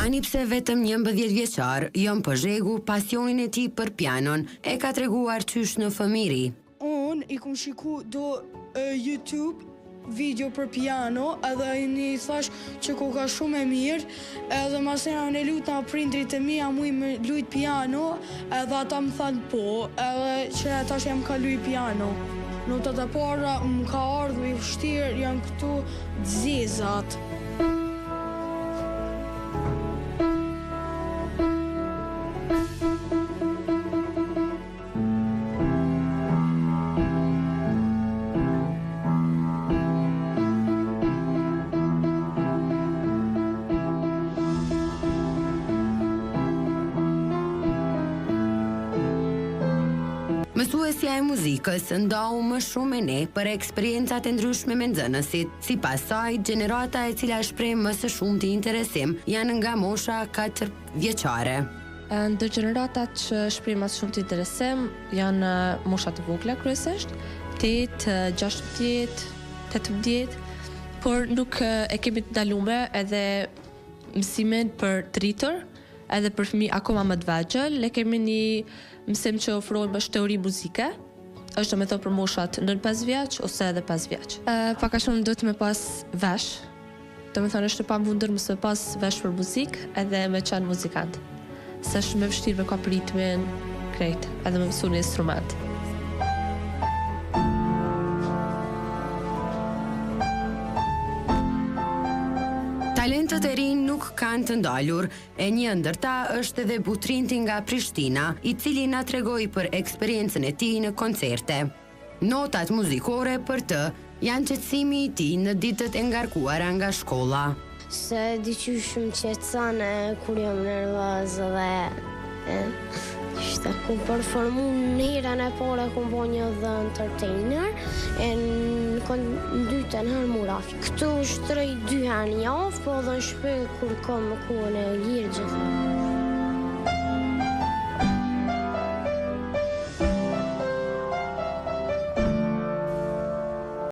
Ani pse vetëm 11 vjeçar, Jon Pozhegu pasionin e tij për pianon e ka treguar qysh në fëmiri. Unë i kum shiku do YouTube video për piano, edhe një thash që ku ka shumë e mirë, edhe masena në lutë nga prindrit e mi, a muj me lujt piano, edhe ata më thanë po, edhe që tash jam ka luj piano. Notat e para më ka ardhur i vështirë, janë këtu zezat. Mësuesja e muzikës ndau më shumë e ne për eksperiencat e ndryshme me nxënësit. Sipas saj, gjenerata e cila shpreh më së shumti interesim janë nga mosha 4 vjeçare. Ndër gjeneratat që shpreh më së shumti interesim janë moshat e vogla kryesisht, 8, 16, 18, por nuk e kemi të ndaluar edhe mësimin për të rritur, edhe për fëmijë akoma më të vegjël, ne kemi një mësim që ofrojmë është teori muzike, është me thonë për moshat nën 5 vjeç ose edhe 5 vjeç. Pak a shumë do të me pas vesh, do me thonë është pamundur mësë me pas vesh për muzikë edhe me qenë muzikant. Se është me vështirë me kap ritmin krejt, edhe me mësu një instrument. Talentët e rinj nuk kanë të ndalur, e një ndër ta është edhe Butrinti nga Prishtina, i cili na tregoi për eksperiencën e tij në koncerte. Notat muzikore për të janë qetësimi i tij në ditët e ngarkuara nga shkolla. Se di qysh më qetësane kur jam nervoz dhe ishte ku performu në herën e parë ku bo një dhe entertainer e në dytën harmuraf. Këtu shtrej 2 herë në javë, po dhe në shpe kur kam me kuën e lirë gjithë.